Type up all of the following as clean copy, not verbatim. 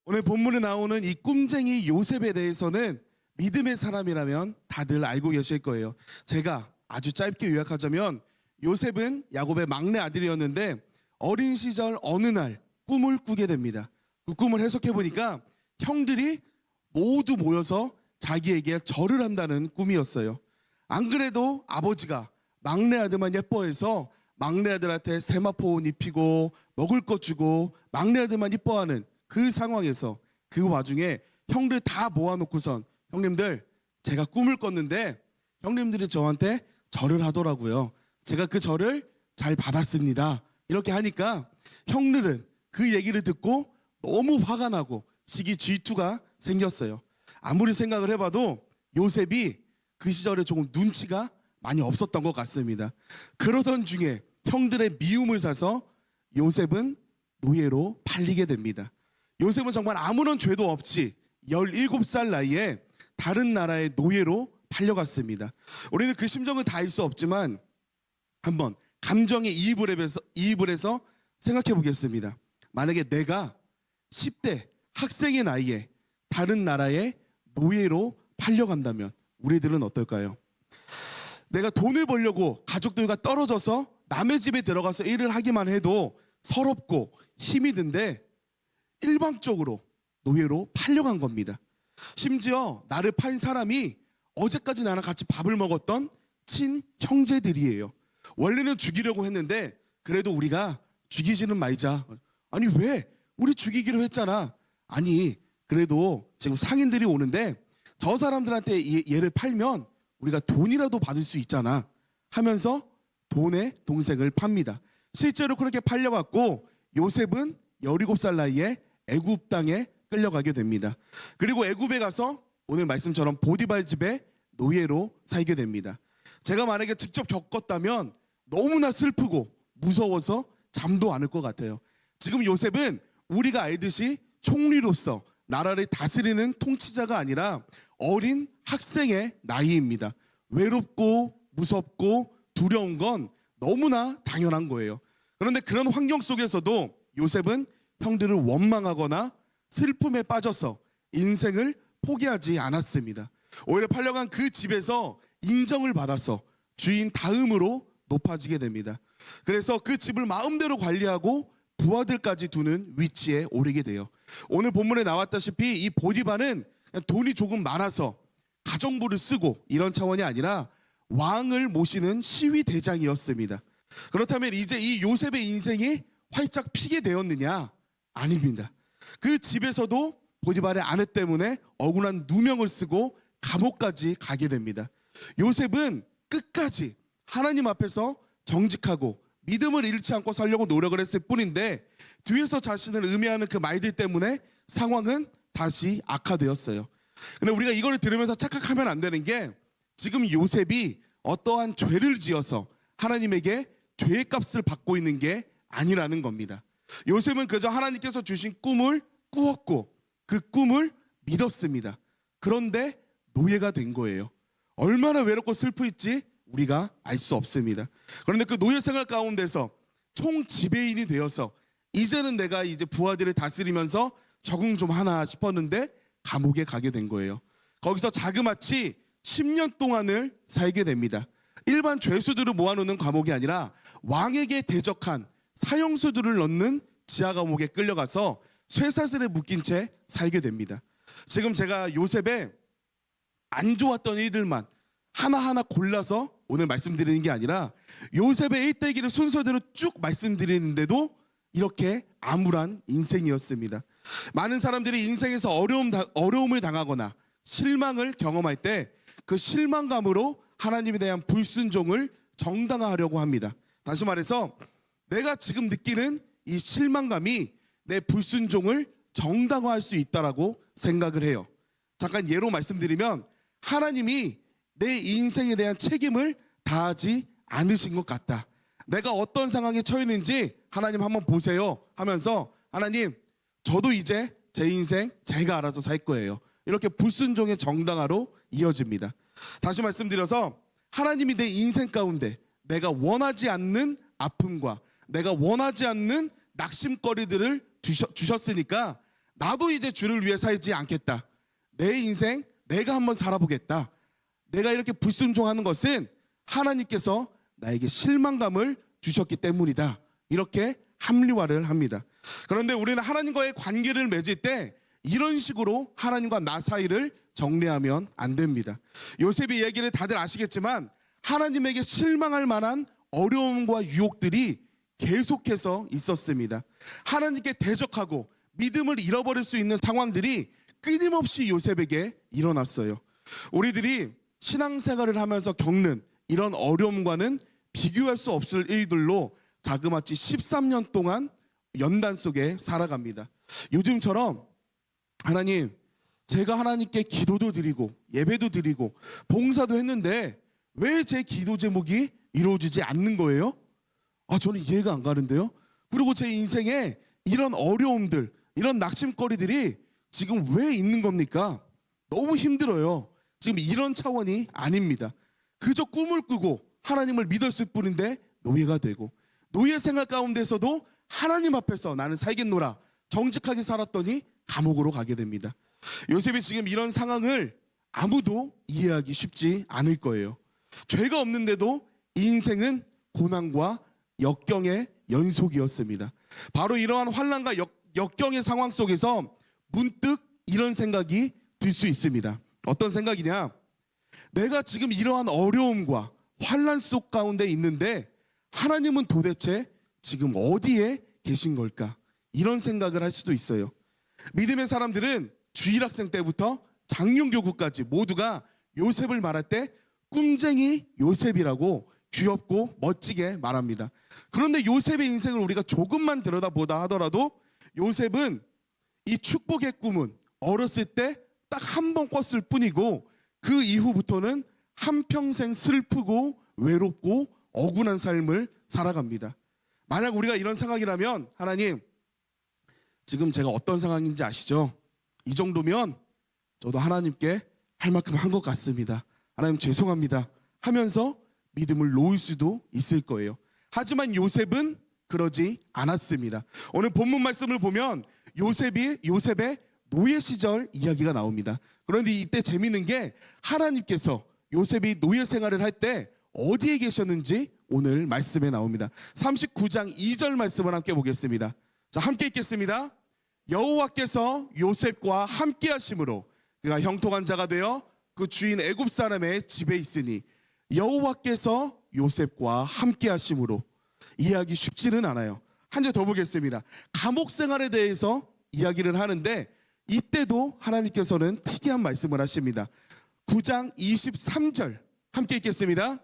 오늘 본문에 나오는 이 꿈쟁이 요셉에 대해서는 믿음의 사람이라면 다들 알고 계실 거예요. 제가 아주 짧게 요약하자면 요셉은 야곱의 막내 아들이었는데 어린 시절 어느 날 꿈을 꾸게 됩니다. 그 꿈을 해석해 보니까 형들이 모두 모여서 자기에게 절을 한다는 꿈이었어요. 안 그래도 아버지가 막내 아들만 예뻐해서 막내 아들한테 세마포 옷 입히고 먹을 것 주고 막내 아들만 이뻐하는 그 상황에서 그 와중에 형들 다 모아놓고선 형님들 제가 꿈을 꿨는데 형님들이 저한테 절을 하더라고요. 제가 그 절을 잘 받았습니다. 이렇게 하니까 형들은 그 얘기를 듣고 너무 화가 나고 시기 질투가 생겼어요. 아무리 생각을 해봐도 요셉이 그 시절에 조금 눈치가 많이 없었던 것 같습니다. 그러던 중에 형들의 미움을 사서 요셉은 노예로 팔리게 됩니다. 요셉은 정말 아무런 죄도 없이 17살 나이에 다른 나라의 노예로 팔려갔습니다. 우리는 그 심정을 다 알 수 없지만 한번 감정에 이입을 해서 생각해 보겠습니다. 만약에 내가 10대 학생의 나이에 다른 나라의 노예로 팔려간다면 우리들은 어떨까요? 내가 돈을 벌려고 가족들과 떨어져서 남의 집에 들어가서 일을 하기만 해도 서럽고 힘이 든데 일방적으로 노예로 팔려간 겁니다. 심지어 나를 판 사람이 어제까지 나랑 같이 밥을 먹었던 친형제들이에요. 원래는 죽이려고 했는데 그래도 우리가 죽이지는 말자. 아니 왜? 우리 죽이기로 했잖아. 아니 그래도 지금 상인들이 오는데 저 사람들한테 얘를 팔면 우리가 돈이라도 받을 수 있잖아 하면서 돈에 동생을 팝니다. 실제로 그렇게 팔려갔고 요셉은 17살 나이에 애굽 땅에 끌려가게 됩니다. 그리고 애굽에 가서 오늘 말씀처럼 보디발 집에 노예로 살게 됩니다. 제가 만약에 직접 겪었다면 너무나 슬프고 무서워서 잠도 안 올 것 같아요. 지금 요셉은 우리가 알듯이 총리로서 나라를 다스리는 통치자가 아니라 어린 학생의 나이입니다. 외롭고 무섭고 두려운 건 너무나 당연한 거예요. 그런데 그런 환경 속에서도 요셉은 형들을 원망하거나 슬픔에 빠져서 인생을 포기하지 않았습니다. 오히려 팔려간 그 집에서 인정을 받아서 주인 다음으로 높아지게 됩니다. 그래서 그 집을 마음대로 관리하고 부하들까지 두는 위치에 오르게 돼요. 오늘 본문에 나왔다시피 이 보디발은 돈이 조금 많아서 가정부를 쓰고 이런 차원이 아니라 왕을 모시는 시위대장이었습니다. 그렇다면 이제 이 요셉의 인생이 활짝 피게 되었느냐? 아닙니다. 그 집에서도 보디발의 아내 때문에 억울한 누명을 쓰고 감옥까지 가게 됩니다. 요셉은 끝까지 하나님 앞에서 정직하고 믿음을 잃지 않고 살려고 노력을 했을 뿐인데 뒤에서 자신을 음해하는 그 말들 때문에 상황은 다시 악화되었어요. 근데 우리가 이걸 들으면서 착각하면 안 되는 게 지금 요셉이 어떠한 죄를 지어서 하나님에게 죄의 값을 받고 있는 게 아니라는 겁니다. 요셉은 그저 하나님께서 주신 꿈을 꾸었고 그 꿈을 믿었습니다. 그런데 노예가 된 거예요. 얼마나 외롭고 슬프있지 우리가 알 수 없습니다. 그런데 그 노예 생활 가운데서 총 지배인이 되어서 이제는 내가 이제 부하들을 다스리면서 적응 좀 하나 싶었는데 감옥에 가게 된 거예요. 거기서 자그마치 10년 동안을 살게 됩니다. 일반 죄수들을 모아놓는 감옥이 아니라 왕에게 대적한 사형수들을 넣는 지하 감옥에 끌려가서 쇠사슬에 묶인 채 살게 됩니다. 지금 제가 요셉의 안 좋았던 일들만 하나하나 골라서 오늘 말씀드리는 게 아니라 요셉의 일대기를 순서대로 쭉 말씀드리는데도 이렇게 암울한 인생이었습니다. 많은 사람들이 인생에서 어려움을 당하거나 실망을 경험할 때 그 실망감으로 하나님에 대한 불순종을 정당화하려고 합니다. 다시 말해서 내가 지금 느끼는 이 실망감이 내 불순종을 정당화할 수 있다라고 생각을 해요. 잠깐 예로 말씀드리면 하나님이 내 인생에 대한 책임을 다하지 않으신 것 같다. 내가 어떤 상황에 처했는지 하나님 한번 보세요 하면서 하나님 저도 이제 제 인생 제가 알아서 살 거예요. 이렇게 불순종의 정당화로 이어집니다. 다시 말씀드려서 하나님이 내 인생 가운데 내가 원하지 않는 아픔과 내가 원하지 않는 낙심거리들을 주셨으니까 나도 이제 주를 위해 살지 않겠다. 내 인생 내가 한번 살아보겠다. 내가 이렇게 불순종하는 것은 하나님께서 나에게 실망감을 주셨기 때문이다. 이렇게 합리화를 합니다. 그런데 우리는 하나님과의 관계를 맺을 때 이런 식으로 하나님과 나 사이를 정리하면 안 됩니다. 요셉의 이야기를 다들 아시겠지만 하나님에게 실망할 만한 어려움과 유혹들이 계속해서 있었습니다. 하나님께 대적하고 믿음을 잃어버릴 수 있는 상황들이 끊임없이 요셉에게 일어났어요. 우리들이 신앙생활을 하면서 겪는 이런 어려움과는 비교할 수 없을 일들로 자그마치 13년 동안 연단 속에 살아갑니다. 요즘처럼 하나님, 제가 하나님께 기도도 드리고 예배도 드리고 봉사도 했는데 왜 제 기도 제목이 이루어지지 않는 거예요? 저는 이해가 안 가는데요. 그리고 제 인생에 이런 어려움들, 이런 낙심거리들이 지금 왜 있는 겁니까? 너무 힘들어요. 지금 이런 차원이 아닙니다. 그저 꿈을 꾸고 하나님을 믿었을 뿐인데 노예가 되고, 노예 생활 가운데서도 하나님 앞에서 나는 살겠노라 정직하게 살았더니 감옥으로 가게 됩니다. 요셉이 지금 이런 상황을 아무도 이해하기 쉽지 않을 거예요. 죄가 없는데도 인생은 고난과 역경의 연속이었습니다. 바로 이러한 환난과 역경의 상황 속에서 문득 이런 생각이 들 수 있습니다. 어떤 생각이냐? 내가 지금 이러한 어려움과 환난 속 가운데 있는데 하나님은 도대체 지금 어디에 계신 걸까? 이런 생각을 할 수도 있어요. 믿음의 사람들은 주일학생 때부터 장년교구까지 모두가 요셉을 말할 때 꿈쟁이 요셉이라고 귀엽고 멋지게 말합니다. 그런데 요셉의 인생을 우리가 조금만 들여다보다 하더라도 요셉은 이 축복의 꿈은 어렸을 때 딱 한 번 꿨을 뿐이고 그 이후부터는 한평생 슬프고 외롭고 억울한 삶을 살아갑니다. 만약 우리가 이런 상황이라면 하나님, 지금 제가 어떤 상황인지 아시죠? 이 정도면 저도 하나님께 할 만큼 한 것 같습니다. 하나님 죄송합니다 하면서 믿음을 놓을 수도 있을 거예요. 하지만 요셉은 그러지 않았습니다. 오늘 본문 말씀을 보면 요셉의 노예 시절 이야기가 나옵니다. 그런데 이때 재미있는 게 하나님께서 요셉이 노예 생활을 할 때 어디에 계셨는지 오늘 말씀에 나옵니다. 39장 2절 말씀을 함께 보겠습니다. 자, 함께 읽겠습니다. 여호와께서 요셉과 함께 하심으로 그가 형통한 자가 되어 그 주인 애굽 사람의 집에 있으니 여호와께서 요셉과 함께 하심으로. 이해하기 쉽지는 않아요. 한 절 더 보겠습니다. 감옥 생활에 대해서 이야기를 하는데 이때도 하나님께서는 특이한 말씀을 하십니다. 9장 23절 함께 읽겠습니다.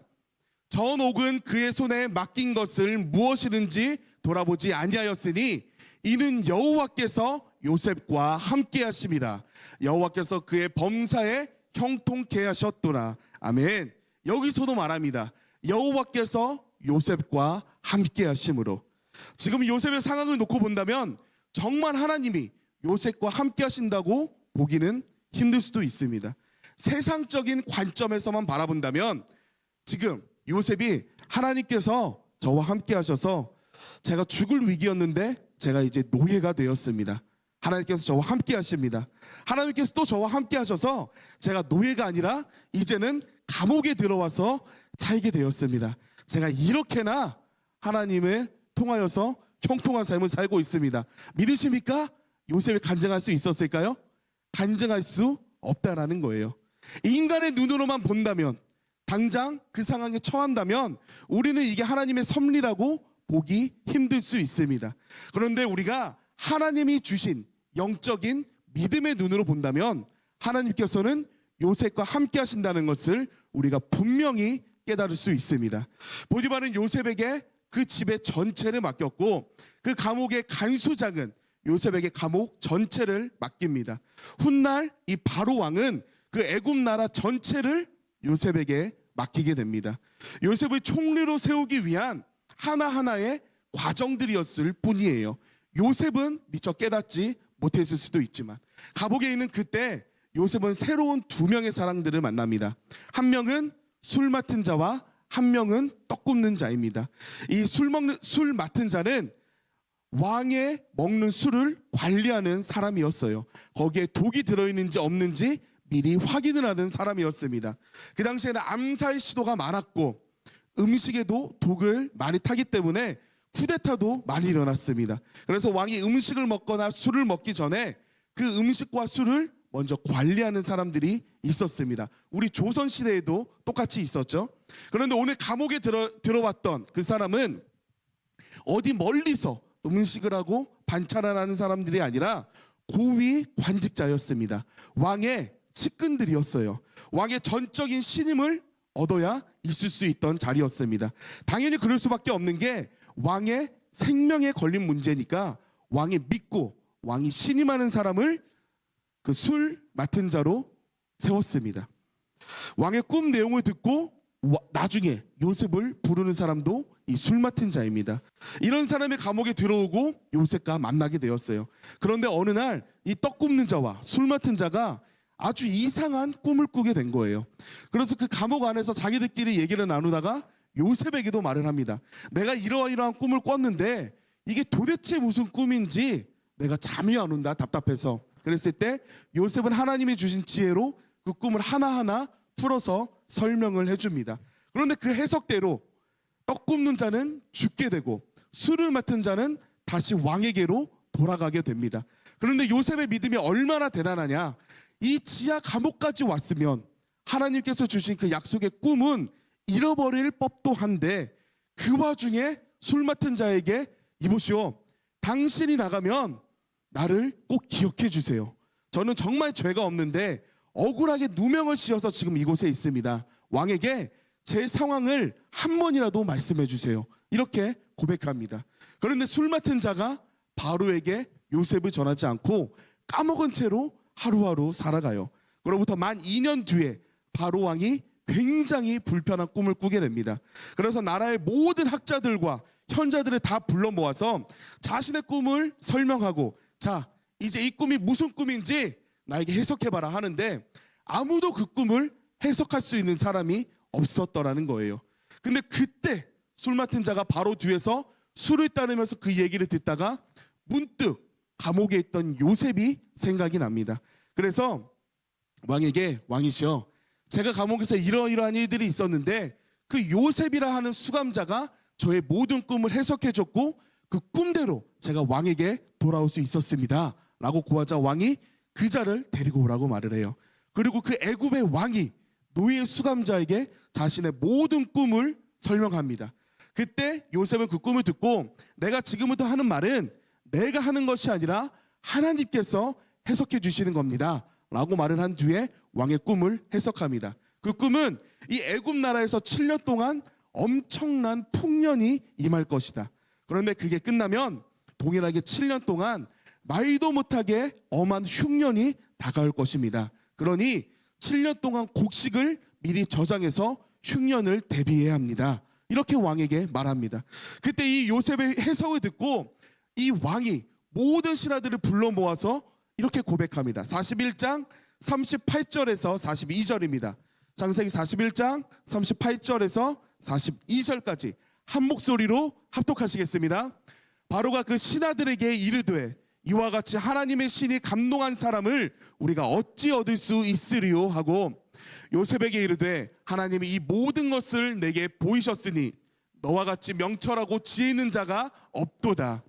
전옥은 그의 손에 맡긴 것을 무엇이든지 돌아보지 아니하였으니 이는 여호와께서 요셉과 함께 하심이라. 여호와께서 그의 범사에 형통케 하셨도다. 아멘. 여기서도 말합니다. 여호와께서 요셉과 함께 하심으로. 지금 요셉의 상황을 놓고 본다면 정말 하나님이 요셉과 함께 하신다고 보기는 힘들 수도 있습니다. 세상적인 관점에서만 바라본다면 지금 요셉이 하나님께서 저와 함께 하셔서 제가 죽을 위기였는데 제가 이제 노예가 되었습니다. 하나님께서 저와 함께 하십니다. 하나님께서 또 저와 함께 하셔서 제가 노예가 아니라 이제는 감옥에 들어와서 살게 되었습니다. 제가 이렇게나 하나님을 통하여서 형통한 삶을 살고 있습니다. 믿으십니까? 요셉이 간증할 수 있었을까요? 간증할 수 없다라는 거예요. 인간의 눈으로만 본다면, 당장 그 상황에 처한다면 우리는 이게 하나님의 섭리라고 보기 힘들 수 있습니다. 그런데 우리가 하나님이 주신 영적인 믿음의 눈으로 본다면 하나님께서는 요셉과 함께 하신다는 것을 우리가 분명히 깨달을 수 있습니다. 보디발은 요셉에게 그 집의 전체를 맡겼고 그 감옥의 간수장은 요셉에게 감옥 전체를 맡깁니다. 훗날 이 바로 왕은 그 애굽 나라 전체를 요셉에게 맡기게 됩니다. 요셉을 총리로 세우기 위한 하나하나의 과정들이었을 뿐이에요. 요셉은 미처 깨닫지 못했을 수도 있지만 감옥에 있는 그때 요셉은 새로운 두 명의 사람들을 만납니다. 한 명은 술 맡은 자와 한 명은 떡 굽는 자입니다. 이 술 맡은 자는 왕의 먹는 술을 관리하는 사람이었어요. 거기에 독이 들어있는지 없는지 미리 확인을 하는 사람이었습니다. 그 당시에는 암살 시도가 많았고 음식에도 독을 많이 타기 때문에 쿠데타도 많이 일어났습니다. 그래서 왕이 음식을 먹거나 술을 먹기 전에 그 음식과 술을 먼저 관리하는 사람들이 있었습니다. 우리 조선 시대에도 똑같이 있었죠. 그런데 오늘 감옥에 들어왔던 그 사람은 어디 멀리서 음식을 하고 반찬을 하는 사람들이 아니라 고위 관직자였습니다. 왕의 측근들이었어요. 왕의 전적인 신임을 얻어야 있을 수 있던 자리였습니다. 당연히 그럴 수밖에 없는 게 왕의 생명에 걸린 문제니까 왕이 믿고 왕이 신임하는 사람을 그 술 맡은 자로 세웠습니다. 왕의 꿈 내용을 듣고 나중에 요셉을 부르는 사람도 이 술 맡은 자입니다. 이런 사람이 감옥에 들어오고 요셉과 만나게 되었어요. 그런데 어느 날 이 떡 굽는 자와 술 맡은 자가 아주 이상한 꿈을 꾸게 된 거예요. 그래서 그 감옥 안에서 자기들끼리 얘기를 나누다가 요셉에게도 말을 합니다. 내가 이러이러한 꿈을 꿨는데 이게 도대체 무슨 꿈인지 내가 잠이 안 온다, 답답해서. 그랬을 때 요셉은 하나님이 주신 지혜로 그 꿈을 하나하나 풀어서 설명을 해줍니다. 그런데 그 해석대로 떡 굽는 자는 죽게 되고 술을 맡은 자는 다시 왕에게로 돌아가게 됩니다. 그런데 요셉의 믿음이 얼마나 대단하냐. 이 지하 감옥까지 왔으면 하나님께서 주신 그 약속의 꿈은 잃어버릴 법도 한데 그 와중에 술 맡은 자에게 이보시오, 당신이 나가면 나를 꼭 기억해 주세요. 저는 정말 죄가 없는데 억울하게 누명을 씌워서 지금 이곳에 있습니다. 왕에게 제 상황을 한 번이라도 말씀해 주세요. 이렇게 고백합니다. 그런데 술 맡은 자가 바로에게 요셉을 전하지 않고 까먹은 채로 하루하루 살아가요. 그로부터 만 2년 뒤에 바로 왕이 굉장히 불편한 꿈을 꾸게 됩니다. 그래서 나라의 모든 학자들과 현자들을 다 불러 모아서 자신의 꿈을 설명하고, 자, 이제 이 꿈이 무슨 꿈인지 나에게 해석해봐라 하는데 아무도 그 꿈을 해석할 수 있는 사람이 없었더라는 거예요. 근데 그때 술 맡은 자가 바로 뒤에서 술을 따르면서 그 얘기를 듣다가 문득 감옥에 있던 요셉이 생각이 납니다. 그래서 왕에게, 왕이시여, 제가 감옥에서 이러이러한 일들이 있었는데 그 요셉이라 하는 수감자가 저의 모든 꿈을 해석해줬고 그 꿈대로 제가 왕에게 돌아올 수 있었습니다 라고 구하자 왕이 그 자를 데리고 오라고 말을 해요. 그리고 그 애굽의 왕이 노예 수감자에게 자신의 모든 꿈을 설명합니다. 그때 요셉은 그 꿈을 듣고 내가 지금부터 하는 말은 내가 하는 것이 아니라 하나님께서 해석해 주시는 겁니다 라고 말을 한 뒤에 왕의 꿈을 해석합니다. 그 꿈은 이 애굽 나라에서 7년 동안 엄청난 풍년이 임할 것이다. 그런데 그게 끝나면 동일하게 7년 동안 말도 못하게 엄한 흉년이 다가올 것입니다. 그러니 7년 동안 곡식을 미리 저장해서 흉년을 대비해야 합니다. 이렇게 왕에게 말합니다. 그때 이 요셉의 해석을 듣고 이 왕이 모든 신하들을 불러 모아서 이렇게 고백합니다. 41장 38절에서 42절입니다. 창세기 41장 38절에서 42절까지 한 목소리로 합독하시겠습니다. 바로가 그 신하들에게 이르되 이와 같이 하나님의 신이 감동한 사람을 우리가 어찌 얻을 수 있으리요 하고 요셉에게 이르되 하나님이 이 모든 것을 내게 보이셨으니 너와 같이 명철하고 지혜 있는 자가 없도다.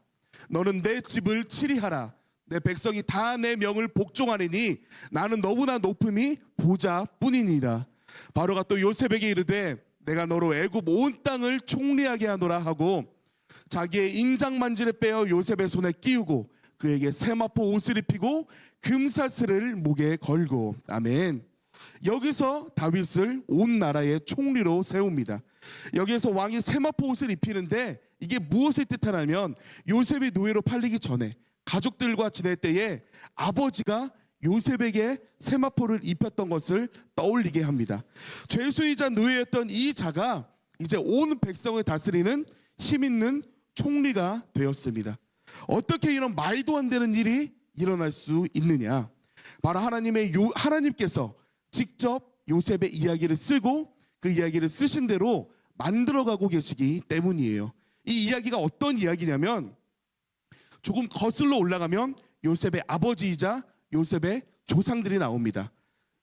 너는 내 집을 치리하라. 내 백성이 다 내 명을 복종하리니 나는 너보다 높음이 보좌뿐이니라. 바로가 또 요셉에게 이르되 내가 너로 애굽 온 땅을 총리하게 하노라 하고 자기의 인장만지를 빼어 요셉의 손에 끼우고 그에게 세마포 옷을 입히고 금사슬을 목에 걸고. 아멘. 여기서 다윗을 온 나라의 총리로 세웁니다. 여기에서 왕이 세마포 옷을 입히는데 이게 무엇을 뜻하냐면 요셉이 노예로 팔리기 전에 가족들과 지낼 때에 아버지가 요셉에게 세마포를 입혔던 것을 떠올리게 합니다. 죄수이자 노예였던 이 자가 이제 온 백성을 다스리는 힘있는 총리가 되었습니다. 어떻게 이런 말도 안 되는 일이 일어날 수 있느냐? 바로 하나님께서 직접 요셉의 이야기를 쓰고 그 이야기를 쓰신 대로 만들어가고 계시기 때문이에요. 이 이야기가 어떤 이야기냐면 조금 거슬러 올라가면 요셉의 아버지이자 요셉의 조상들이 나옵니다.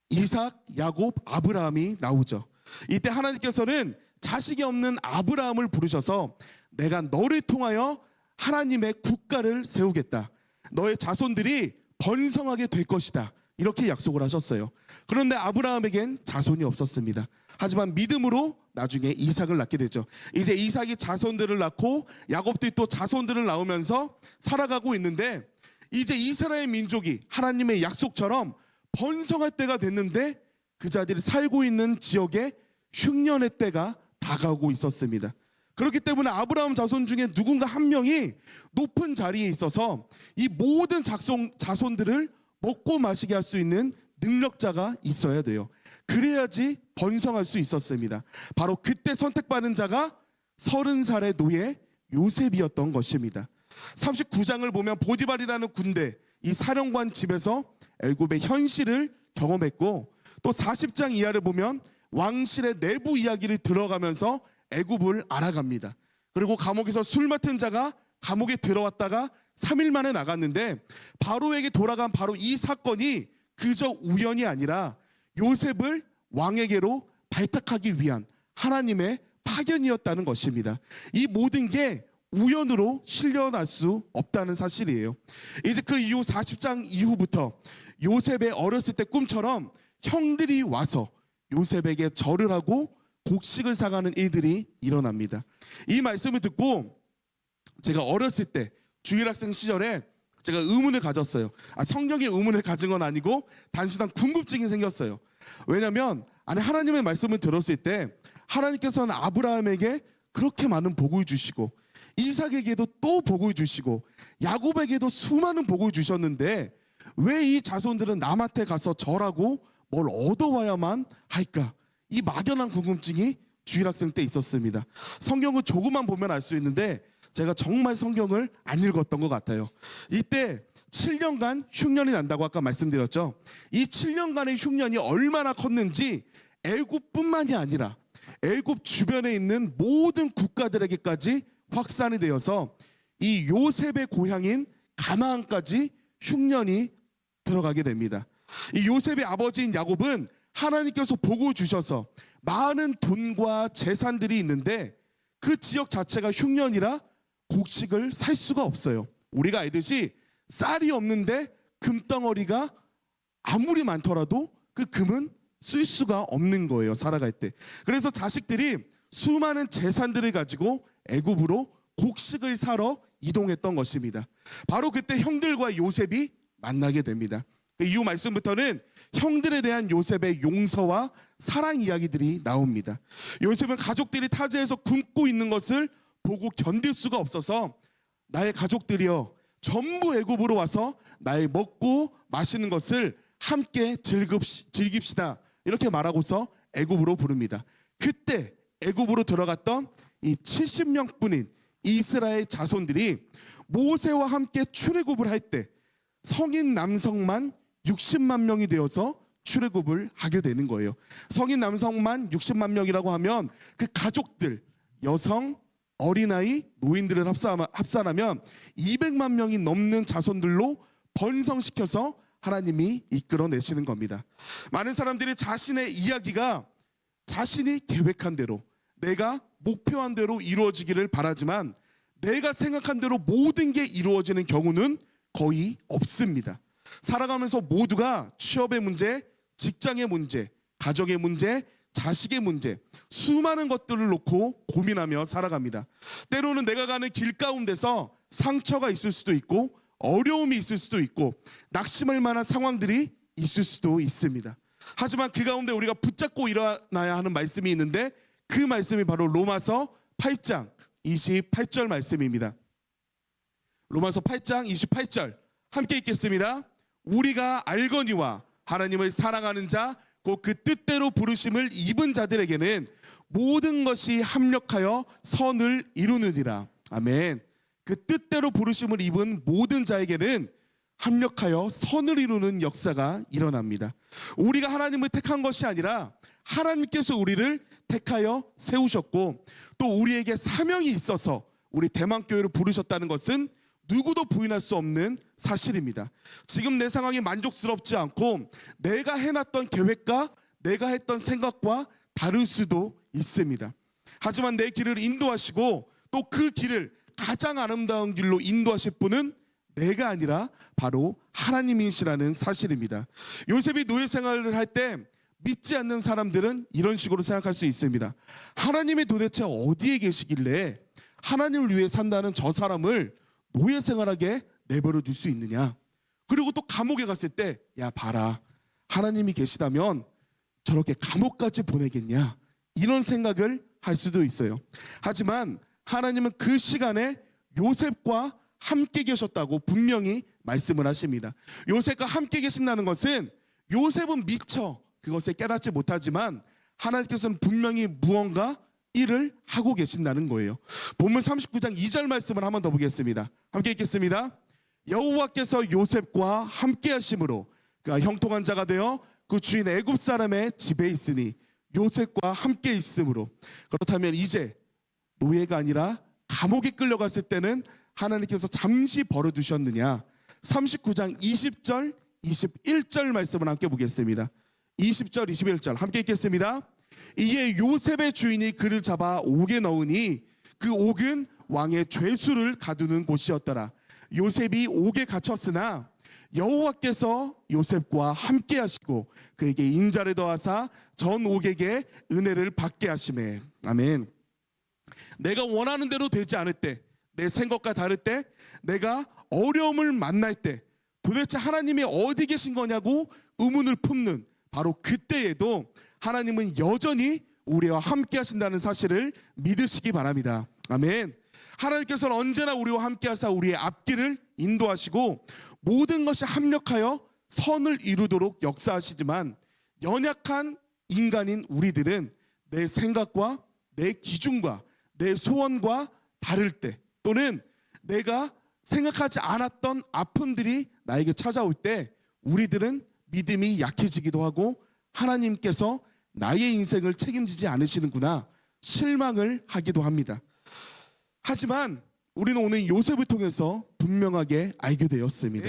이삭, 야곱, 아브라함이 나오죠. 이때 하나님께서는 자식이 없는 아브라함을 부르셔서 내가 너를 통하여 하나님의 국가를 세우겠다. 너의 자손들이 번성하게 될 것이다. 이렇게 약속을 하셨어요. 그런데 아브라함에겐 자손이 없었습니다. 하지만 믿음으로 나중에 이삭을 낳게 되죠. 이제 이삭이 자손들을 낳고 야곱들이 또 자손들을 낳으면서 살아가고 있는데 이제 이스라엘 민족이 하나님의 약속처럼 번성할 때가 됐는데 그 자들이 살고 있는 지역에 흉년의 때가 다가오고 있었습니다. 그렇기 때문에 아브라함 자손 중에 누군가 한 명이 높은 자리에 있어서 이 모든 자손들을 먹고 마시게 할 수 있는 능력자가 있어야 돼요. 그래야지 번성할 수 있었습니다. 바로 그때 선택받은 자가 30살의 노예 요셉이었던 것입니다. 39장을 보면 보디발이라는 군대, 이 사령관 집에서 애굽의 현실을 경험했고, 또 40장 이하를 보면 왕실의 내부 이야기를 들어가면서 애굽을 알아갑니다. 그리고 감옥에서 술 맡은 자가 감옥에 들어왔다가 3일 만에 나갔는데 바로에게 돌아간 바로 이 사건이 그저 우연이 아니라 요셉을 왕에게로 발탁하기 위한 하나님의 파견이었다는 것입니다. 이 모든 게 우연으로 실려날 수 없다는 사실이에요. 이제 그 이후 40장 이후부터 요셉의 어렸을 때 꿈처럼 형들이 와서 요셉에게 절을 하고 곡식을 사가는 일들이 일어납니다. 이 말씀을 듣고 제가 어렸을 때 주일학생 시절에 제가 의문을 가졌어요. 성경에 의문을 가진 건 아니고 단순한 궁금증이 생겼어요. 왜냐하면 하나님의 말씀을 들었을 때 하나님께서는 아브라함에게 그렇게 많은 복을 주시고 이삭에게도 또 복을 주시고 야곱에게도 수많은 복을 주셨는데 왜 이 자손들은 남한테 가서 절하고 뭘 얻어와야만 할까? 이 막연한 궁금증이 주일학생 때 있었습니다. 성경을 조금만 보면 알 수 있는데 제가 정말 성경을 안 읽었던 것 같아요. 이때 7년간 흉년이 난다고 아까 말씀드렸죠. 이 7년간의 흉년이 얼마나 컸는지 애굽뿐만이 아니라 애굽 주변에 있는 모든 국가들에게까지 확산이 되어서 이 요셉의 고향인 가나안까지 흉년이 들어가게 됩니다. 이 요셉의 아버지인 야곱은 하나님께서 복을 주셔서 많은 돈과 재산들이 있는데 그 지역 자체가 흉년이라 곡식을 살 수가 없어요. 우리가 알듯이 쌀이 없는데 금덩어리가 아무리 많더라도 그 금은 쓸 수가 없는 거예요, 살아갈 때. 그래서 자식들이 수많은 재산들을 가지고 애굽으로 곡식을 사러 이동했던 것입니다. 바로 그때 형들과 요셉이 만나게 됩니다. 그 이후 말씀부터는 형들에 대한 요셉의 용서와 사랑 이야기들이 나옵니다. 요셉은 가족들이 타지에서 굶고 있는 것을 보고 견딜 수가 없어서 나의 가족들이여 전부 애굽으로 와서 나의 먹고 마시는 것을 함께 즐깁시다 이렇게 말하고서 애굽으로 부릅니다. 그때 애굽으로 들어갔던 이 70명뿐인 이스라엘 자손들이 모세와 함께 출애굽을 할 때 성인 남성만 60만 명이 되어서 출애굽을 하게 되는 거예요. 성인 남성만 60만 명이라고 하면 그 가족들, 여성, 어린아이, 노인들을 합산하면 200만 명이 넘는 자손들로 번성시켜서 하나님이 이끌어내시는 겁니다. 많은 사람들이 자신의 이야기가 자신이 계획한 대로 내가 목표한 대로 이루어지기를 바라지만 내가 생각한 대로 모든 게 이루어지는 경우는 거의 없습니다. 살아가면서 모두가 취업의 문제, 직장의 문제, 가족의 문제, 자식의 문제, 수많은 것들을 놓고 고민하며 살아갑니다. 때로는 내가 가는 길 가운데서 상처가 있을 수도 있고 어려움이 있을 수도 있고 낙심할 만한 상황들이 있을 수도 있습니다. 하지만 그 가운데 우리가 붙잡고 일어나야 하는 말씀이 있는데 그 말씀이 바로 로마서 8장 28절 말씀입니다. 로마서 8장 28절 함께 읽겠습니다. 우리가 알거니와 하나님을 사랑하는 자 곧 그 뜻대로 부르심을 입은 자들에게는 모든 것이 합력하여 선을 이루느니라. 아멘. 그 뜻대로 부르심을 입은 모든 자에게는 합력하여 선을 이루는 역사가 일어납니다. 우리가 하나님을 택한 것이 아니라 하나님께서 우리를 택하여 세우셨고 또 우리에게 사명이 있어서 우리 대만교회를 부르셨다는 것은 누구도 부인할 수 없는 사실입니다. 지금 내 상황이 만족스럽지 않고 내가 해놨던 계획과 내가 했던 생각과 다를 수도 있습니다. 하지만 내 길을 인도하시고 또 그 길을 가장 아름다운 길로 인도하실 분은 내가 아니라 바로 하나님이시라는 사실입니다. 요셉이 노예 생활을 할 때 믿지 않는 사람들은 이런 식으로 생각할 수 있습니다. 하나님이 도대체 어디에 계시길래 하나님을 위해 산다는 저 사람을 노예 생활하게 내버려 둘 수 있느냐. 그리고 또 감옥에 갔을 때 야 봐라, 하나님이 계시다면 저렇게 감옥까지 보내겠냐, 이런 생각을 할 수도 있어요. 하지만 하나님은 그 시간에 요셉과 함께 계셨다고 분명히 말씀을 하십니다. 요셉과 함께 계신다는 것은 요셉은 미처 그것을 깨닫지 못하지만 하나님께서는 분명히 무언가 일을 하고 계신다는 거예요. 본문 39장 2절 말씀을 한 번 더 보겠습니다. 함께 읽겠습니다. 여호와께서 요셉과 함께 하심으로 그가 형통한 자가 되어 그 주인 애굽 사람의 집에 있으니 요셉과 함께 있으므로. 그렇다면 이제 노예가 아니라 감옥에 끌려갔을 때는 하나님께서 잠시 벌어두셨느냐. 39장 20절 21절 말씀을 함께 보겠습니다. 20절 21절 함께 읽겠습니다. 이에 요셉의 주인이 그를 잡아 옥에 넣으니 그 옥은 왕의 죄수를 가두는 곳이었더라. 요셉이 옥에 갇혔으나 여호와께서 요셉과 함께 하시고 그에게 인자를 더하사 전 옥에게 은혜를 받게 하시매. 아멘. 내가 원하는 대로 되지 않을 때, 내 생각과 다를 때, 내가 어려움을 만날 때 도대체 하나님이 어디 계신 거냐고 의문을 품는 바로 그때에도 하나님은 여전히 우리와 함께 하신다는 사실을 믿으시기 바랍니다. 아멘. 하나님께서는 언제나 우리와 함께 하사 우리의 앞길을 인도하시고 모든 것이 합력하여 선을 이루도록 역사하시지만 연약한 인간인 우리들은 내 생각과 내 기준과 내 소원과 다를 때, 또는 내가 생각하지 않았던 아픔들이 나에게 찾아올 때 우리들은 믿음이 약해지기도 하고 하나님께서 나의 인생을 책임지지 않으시는구나 실망을 하기도 합니다. 하지만 우리는 오늘 요셉을 통해서 분명하게 알게 되었습니다.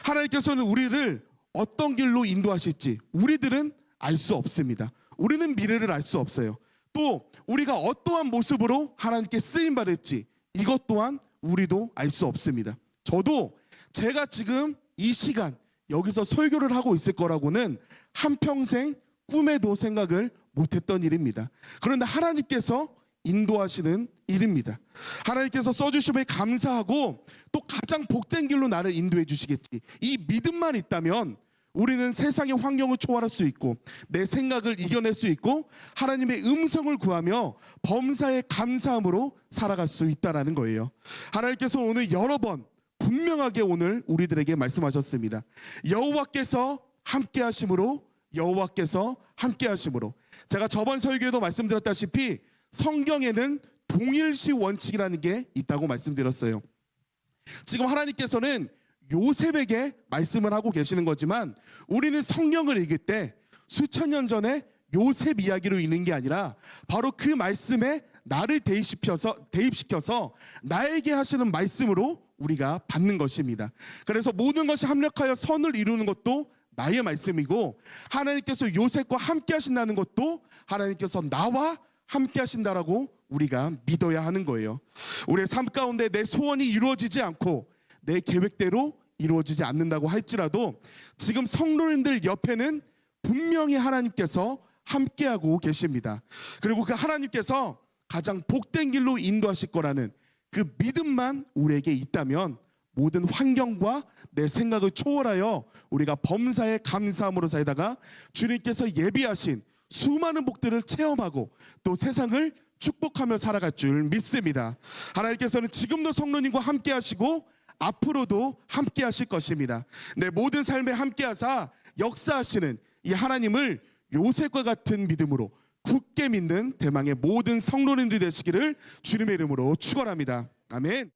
하나님께서는 우리를 어떤 길로 인도하실지 우리들은 알 수 없습니다. 우리는 미래를 알 수 없어요. 또 우리가 어떠한 모습으로 하나님께 쓰임 받을지 이것 또한 우리도 알 수 없습니다. 저도 제가 지금 이 시간 여기서 설교를 하고 있을 거라고는 한평생 꿈에도 생각을 못했던 일입니다. 그런데 하나님께서 인도하시는 일입니다. 하나님께서 써주심에 감사하고 또 가장 복된 길로 나를 인도해 주시겠지, 이 믿음만 있다면 우리는 세상의 환경을 초월할 수 있고 내 생각을 이겨낼 수 있고 하나님의 음성을 구하며 범사에 감사함으로 살아갈 수 있다라는 거예요. 하나님께서 오늘 여러 번 분명하게 오늘 우리들에게 말씀하셨습니다. 여호와께서 함께 하심으로, 여호와께서 함께 하심으로. 제가 저번 설교에도 말씀드렸다시피 성경에는 동일시 원칙이라는 게 있다고 말씀드렸어요. 지금 하나님께서는 요셉에게 말씀을 하고 계시는 거지만 우리는 성경을 읽을 때 수천 년 전에 요셉 이야기로 읽는 게 아니라 바로 그 말씀에 나를 대입시켜서 나에게 하시는 말씀으로 우리가 받는 것입니다. 그래서 모든 것이 합력하여 선을 이루는 것도 나의 말씀이고 하나님께서 요셉과 함께 하신다는 것도 하나님께서 나와 함께 하신다라고 우리가 믿어야 하는 거예요. 우리의 삶 가운데 내 소원이 이루어지지 않고 내 계획대로 이루어지지 않는다고 할지라도 지금 성도님들 옆에는 분명히 하나님께서 함께하고 계십니다. 그리고 그 하나님께서 가장 복된 길로 인도하실 거라는 그 믿음만 우리에게 있다면 모든 환경과 내 생각을 초월하여 우리가 범사에 감사함으로 살다가 주님께서 예비하신 수많은 복들을 체험하고 또 세상을 축복하며 살아갈 줄 믿습니다. 하나님께서는 지금도 성도님과 함께 하시고 앞으로도 함께 하실 것입니다. 내 모든 삶에 함께 하사 역사하시는 이 하나님을 요셉과 같은 믿음으로 굳게 믿는 대망의 모든 성도님들 되시기를 주님의 이름으로 축원합니다. 아멘.